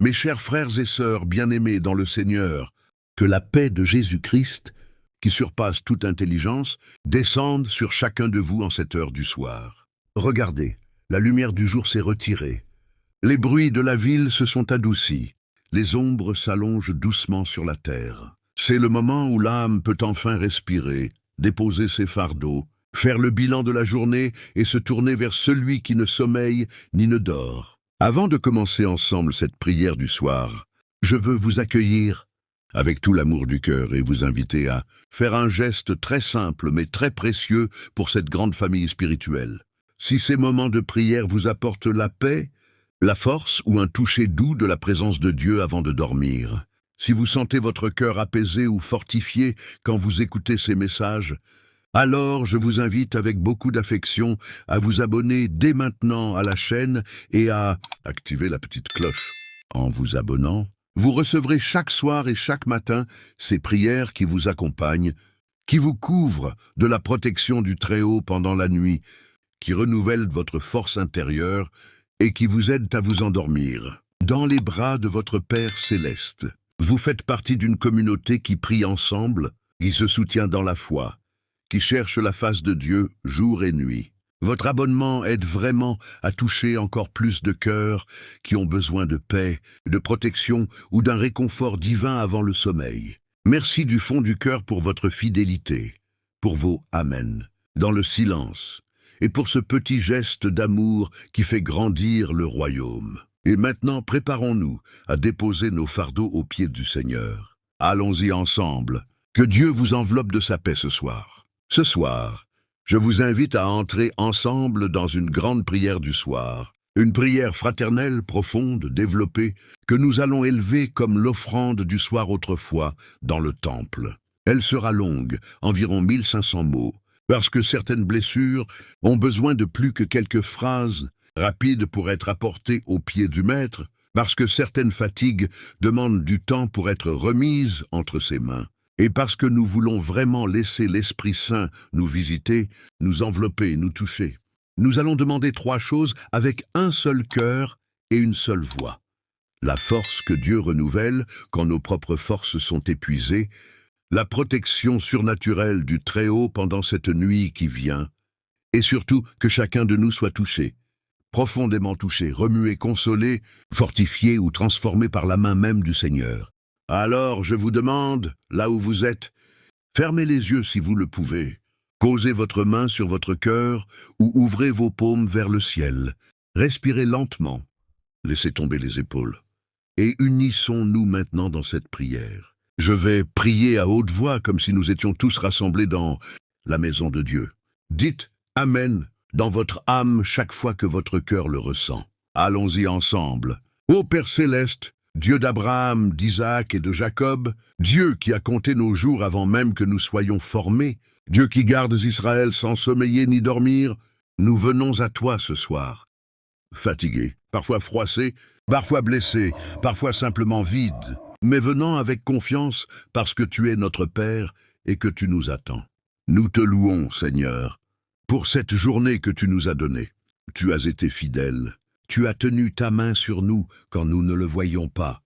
Mes chers frères et sœurs bien-aimés dans le Seigneur, que la paix de Jésus-Christ, qui surpasse toute intelligence, descende sur chacun de vous en cette heure du soir. Regardez, la lumière du jour s'est retirée. Les bruits de la ville se sont adoucis. Les ombres s'allongent doucement sur la terre. C'est le moment où l'âme peut enfin respirer, déposer ses fardeaux, faire le bilan de la journée et se tourner vers celui qui ne sommeille ni ne dort. Avant de commencer ensemble cette prière du soir, je veux vous accueillir avec tout l'amour du cœur et vous inviter à faire un geste très simple mais très précieux pour cette grande famille spirituelle. Si ces moments de prière vous apportent la paix, la force ou un toucher doux de la présence de Dieu avant de dormir, si vous sentez votre cœur apaisé ou fortifié quand vous écoutez ces messages, alors je vous invite avec beaucoup d'affection à vous abonner dès maintenant à la chaîne et à activer la petite cloche. En vous abonnant, vous recevrez chaque soir et chaque matin ces prières qui vous accompagnent, qui vous couvrent de la protection du Très-Haut pendant la nuit, qui renouvellent votre force intérieure et qui vous aident à vous endormir. Dans les bras de votre Père céleste, vous faites partie d'une communauté qui prie ensemble, qui se soutient dans la foi, qui cherche la face de Dieu jour et nuit. Votre abonnement aide vraiment à toucher encore plus de cœurs qui ont besoin de paix, de protection ou d'un réconfort divin avant le sommeil. Merci du fond du cœur pour votre fidélité, pour vos Amen, dans le silence, et pour ce petit geste d'amour qui fait grandir le royaume. Et maintenant, préparons-nous à déposer nos fardeaux aux pieds du Seigneur. Allons-y ensemble. Que Dieu vous enveloppe de sa paix ce soir. Ce soir, je vous invite à entrer ensemble dans une grande prière du soir, une prière fraternelle, profonde, développée, que nous allons élever comme l'offrande du soir autrefois dans le temple. Elle sera longue, environ 1500 mots, parce que certaines blessures ont besoin de plus que quelques phrases rapides pour être apportées aux pieds du Maître, parce que certaines fatigues demandent du temps pour être remises entre ses mains. Et parce que nous voulons vraiment laisser l'Esprit Saint nous visiter, nous envelopper, nous toucher. Nous allons demander 3 choses avec un seul cœur et une seule voix. La force que Dieu renouvelle quand nos propres forces sont épuisées, la protection surnaturelle du Très-Haut pendant cette nuit qui vient, et surtout que chacun de nous soit touché, profondément touché, remué, consolé, fortifié ou transformé par la main même du Seigneur. Alors, je vous demande, là où vous êtes, fermez les yeux si vous le pouvez, posez votre main sur votre cœur ou ouvrez vos paumes vers le ciel. Respirez lentement, laissez tomber les épaules. Et unissons-nous maintenant dans cette prière. Je vais prier à haute voix comme si nous étions tous rassemblés dans la maison de Dieu. Dites « Amen » dans votre âme chaque fois que votre cœur le ressent. Allons-y ensemble. Ô Père céleste, Dieu d'Abraham, d'Isaac et de Jacob, Dieu qui a compté nos jours avant même que nous soyons formés, Dieu qui garde Israël sans sommeiller ni dormir, nous venons à toi ce soir. Fatigués, parfois froissés, parfois blessés, parfois simplement vides, mais venant avec confiance parce que tu es notre Père et que tu nous attends. Nous te louons, Seigneur, pour cette journée que tu nous as donnée. Tu as été fidèle. Tu as tenu ta main sur nous quand nous ne le voyions pas.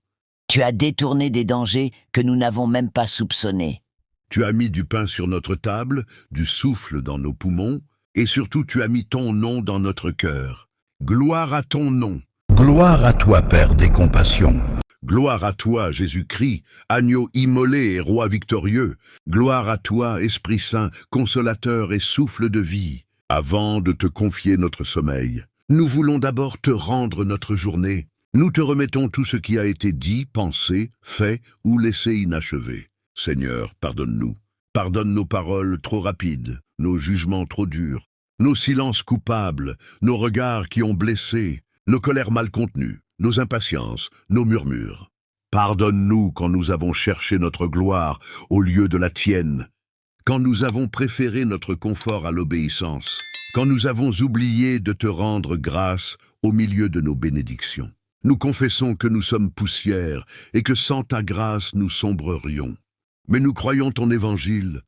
Tu as détourné des dangers que nous n'avons même pas soupçonnés. Tu as mis du pain sur notre table, du souffle dans nos poumons, et surtout tu as mis ton nom dans notre cœur. Gloire à ton nom. Gloire à toi, Père des compassions. Gloire à toi, Jésus-Christ, agneau immolé et roi victorieux. Gloire à toi, Esprit Saint, consolateur et souffle de vie. Avant de te confier notre sommeil, nous voulons d'abord te rendre notre journée. Nous te remettons tout ce qui a été dit, pensé, fait ou laissé inachevé. Seigneur, pardonne-nous. Pardonne nos paroles trop rapides, nos jugements trop durs, nos silences coupables, nos regards qui ont blessé, nos colères mal contenues, nos impatiences, nos murmures. Pardonne-nous quand nous avons cherché notre gloire au lieu de la tienne, quand nous avons préféré notre confort à l'obéissance, quand nous avons oublié de te rendre grâce au milieu de nos bénédictions. Nous confessons que nous sommes poussière et que sans ta grâce nous sombrerions. Mais nous croyons ton évangile,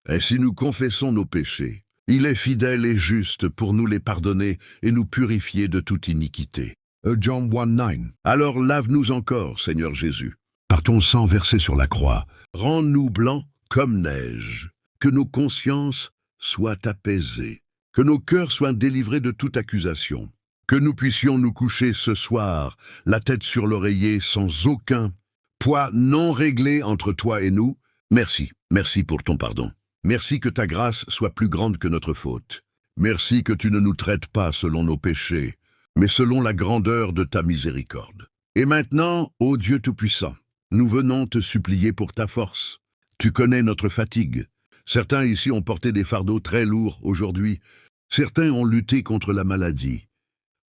et si nous confessons nos péchés, il est fidèle et juste pour nous les pardonner et nous purifier de toute iniquité. John 1:9. Alors lave-nous encore, Seigneur Jésus, par ton sang versé sur la croix. Rends-nous blancs comme neige, que nos consciences soient apaisées, que nos cœurs soient délivrés de toute accusation, que nous puissions nous coucher ce soir, la tête sur l'oreiller, sans aucun poids non réglé entre toi et nous. Merci, merci pour ton pardon. Merci que ta grâce soit plus grande que notre faute. Merci que tu ne nous traites pas selon nos péchés, mais selon la grandeur de ta miséricorde. Et maintenant, ô Dieu Tout-Puissant, nous venons te supplier pour ta force. Tu connais notre fatigue. Certains ici ont porté des fardeaux très lourds aujourd'hui. Certains ont lutté contre la maladie,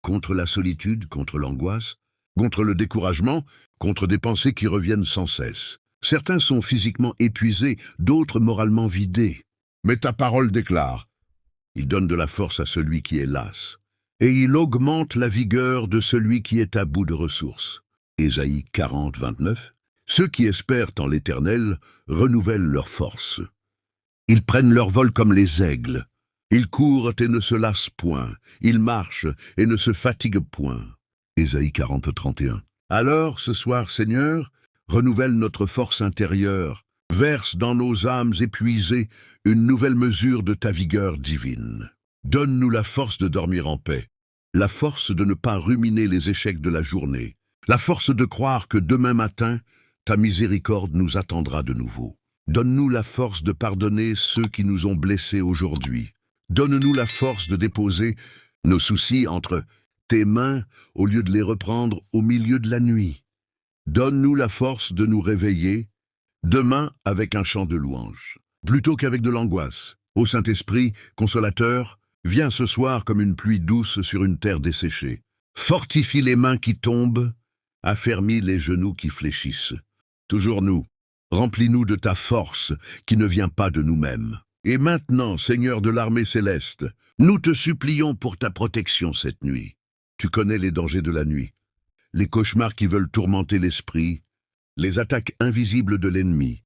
contre la solitude, contre l'angoisse, contre le découragement, contre des pensées qui reviennent sans cesse. Certains sont physiquement épuisés, d'autres moralement vidés. Mais ta parole déclare: il donne de la force à celui qui est las, et il augmente la vigueur de celui qui est à bout de ressources. Ésaïe 40:29. Ceux qui espèrent en l'Éternel renouvellent leur force. Ils prennent leur vol comme les aigles. Ils courent et ne se lassent point. Ils marchent et ne se fatiguent point. Ésaïe 40:31. Alors, ce soir, Seigneur, renouvelle notre force intérieure, verse dans nos âmes épuisées une nouvelle mesure de ta vigueur divine. Donne-nous la force de dormir en paix, la force de ne pas ruminer les échecs de la journée, la force de croire que demain matin, ta miséricorde nous attendra de nouveau. Donne-nous la force de pardonner ceux qui nous ont blessés aujourd'hui. Donne-nous la force de déposer nos soucis entre tes mains au lieu de les reprendre au milieu de la nuit. Donne-nous la force de nous réveiller demain avec un chant de louange, plutôt qu'avec de l'angoisse. Ô Saint-Esprit, consolateur, viens ce soir comme une pluie douce sur une terre desséchée. Fortifie les mains qui tombent, affermis les genoux qui fléchissent. Toujours nous, remplis-nous de ta force qui ne vient pas de nous-mêmes. Et maintenant, Seigneur de l'armée céleste, nous te supplions pour ta protection cette nuit. Tu connais les dangers de la nuit, les cauchemars qui veulent tourmenter l'esprit, les attaques invisibles de l'ennemi,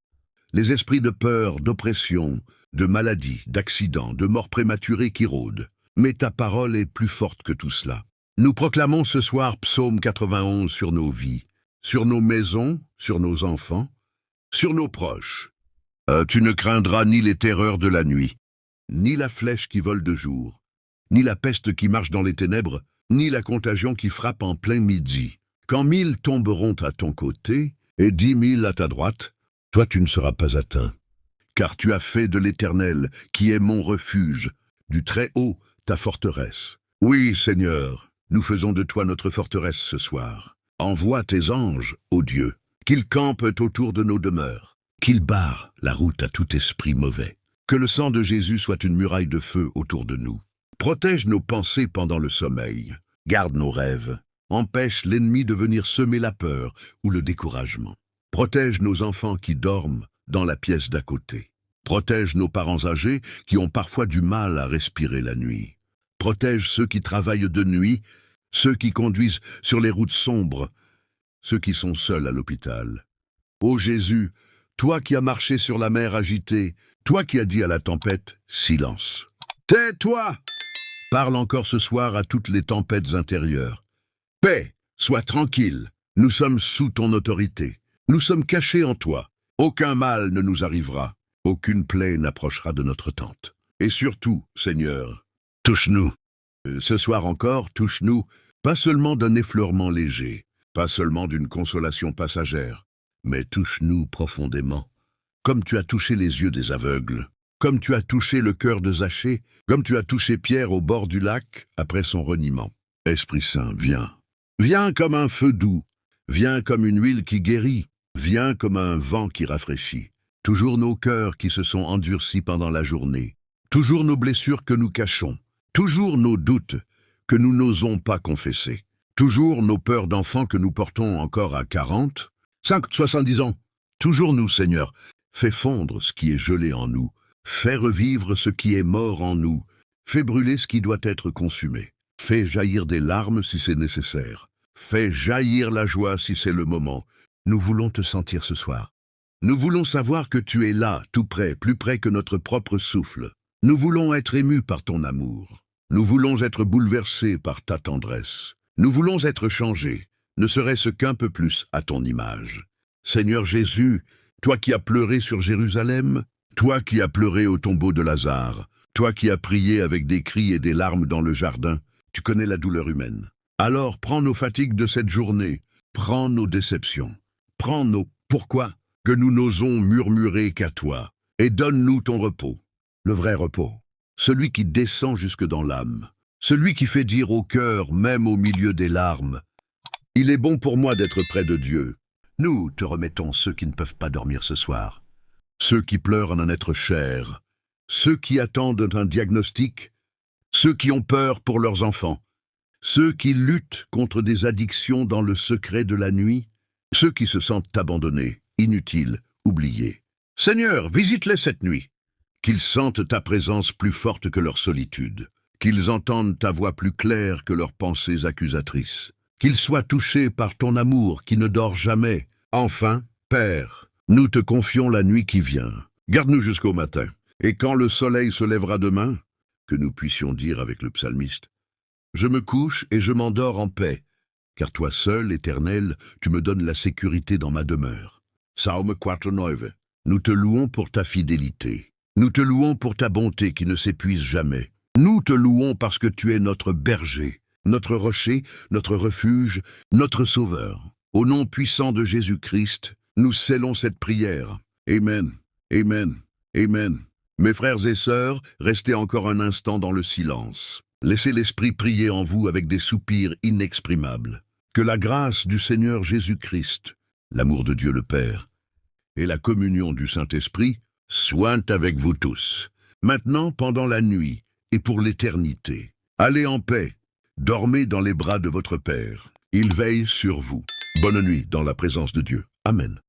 les esprits de peur, d'oppression, de maladie, d'accident, de mort prématurée qui rôdent. Mais ta parole est plus forte que tout cela. Nous proclamons ce soir Psaume 91 sur nos vies, sur nos maisons, sur nos enfants, sur nos proches. Tu ne craindras ni les terreurs de la nuit, ni la flèche qui vole de jour, ni la peste qui marche dans les ténèbres, ni la contagion qui frappe en plein midi. Quand 1000 tomberont à ton côté et 10 000 à ta droite, toi tu ne seras pas atteint. Car tu as fait de l'Éternel, qui est mon refuge, du Très-Haut ta forteresse. Oui, Seigneur, nous faisons de toi notre forteresse ce soir. Envoie tes anges, ô Dieu, qu'ils campent autour de nos demeures, qu'ils barrent la route à tout esprit mauvais. Que le sang de Jésus soit une muraille de feu autour de nous. Protège nos pensées pendant le sommeil, garde nos rêves, empêche l'ennemi de venir semer la peur ou le découragement. Protège nos enfants qui dorment dans la pièce d'à côté. Protège nos parents âgés qui ont parfois du mal à respirer la nuit. Protège ceux qui travaillent de nuit, ceux qui conduisent sur les routes sombres, ceux qui sont seuls à l'hôpital. Ô Jésus, toi qui as marché sur la mer agitée, toi qui as dit à la tempête « Silence ». Tais-toi! Parle encore ce soir à toutes les tempêtes intérieures. Paix, sois tranquille, nous sommes sous ton autorité. Nous sommes cachés en toi. Aucun mal ne nous arrivera. Aucune plaie n'approchera de notre tente. Et surtout, Seigneur, touche-nous. Ce soir encore, touche-nous, pas seulement d'un effleurement léger, pas seulement d'une consolation passagère, mais touche-nous profondément, comme tu as touché les yeux des aveugles, comme tu as touché le cœur de Zachée, comme tu as touché Pierre au bord du lac après son reniement. Esprit Saint, viens. Viens comme un feu doux, viens comme une huile qui guérit, viens comme un vent qui rafraîchit. Toujours nos cœurs qui se sont endurcis pendant la journée, toujours nos blessures que nous cachons, toujours nos doutes que nous n'osons pas confesser, toujours nos peurs d'enfants que nous portons encore à 40, 70 ans. Toujours nous, Seigneur, fais fondre ce qui est gelé en nous, fais revivre ce qui est mort en nous, fais brûler ce qui doit être consumé, fais jaillir des larmes si c'est nécessaire, fais jaillir la joie si c'est le moment. Nous voulons te sentir ce soir. Nous voulons savoir que tu es là, tout près, plus près que notre propre souffle. Nous voulons être émus par ton amour. Nous voulons être bouleversés par ta tendresse. Nous voulons être changés, ne serait-ce qu'un peu plus à ton image. Seigneur Jésus, toi qui as pleuré sur Jérusalem, toi qui as pleuré au tombeau de Lazare, toi qui as prié avec des cris et des larmes dans le jardin, tu connais la douleur humaine. Alors prends nos fatigues de cette journée, prends nos déceptions, prends nos pourquoi que nous n'osons murmurer qu'à toi, et donne-nous ton repos, le vrai repos, celui qui descend jusque dans l'âme, celui qui fait dire au cœur, même au milieu des larmes, « Il est bon pour moi d'être près de Dieu ». Nous te remettons ceux qui ne peuvent pas dormir ce soir, ceux qui pleurent en un être cher, ceux qui attendent un diagnostic, ceux qui ont peur pour leurs enfants, ceux qui luttent contre des addictions dans le secret de la nuit, ceux qui se sentent abandonnés, inutiles, oubliés. Seigneur, visite-les cette nuit, qu'ils sentent ta présence plus forte que leur solitude, qu'ils entendent ta voix plus claire que leurs pensées accusatrices, qu'ils soient touchés par ton amour qui ne dort jamais. Enfin, Père, nous te confions la nuit qui vient. Garde-nous jusqu'au matin, et quand le soleil se lèvera demain, que nous puissions dire avec le psalmiste, « Je me couche et je m'endors en paix, car toi seul, Éternel, tu me donnes la sécurité dans ma demeure. » Psaume 4:9. Nous te louons pour ta fidélité. Nous te louons pour ta bonté qui ne s'épuise jamais. Nous te louons parce que tu es notre berger, notre rocher, notre refuge, notre sauveur. Au nom puissant de Jésus-Christ, nous scellons cette prière. Amen, Amen, Amen. Mes frères et sœurs, restez encore un instant dans le silence. Laissez l'Esprit prier en vous avec des soupirs inexprimables. Que la grâce du Seigneur Jésus-Christ, l'amour de Dieu le Père, et la communion du Saint-Esprit soient avec vous tous, maintenant pendant la nuit et pour l'éternité. Allez en paix, dormez dans les bras de votre Père. Il veille sur vous. Bonne nuit dans la présence de Dieu. Amen.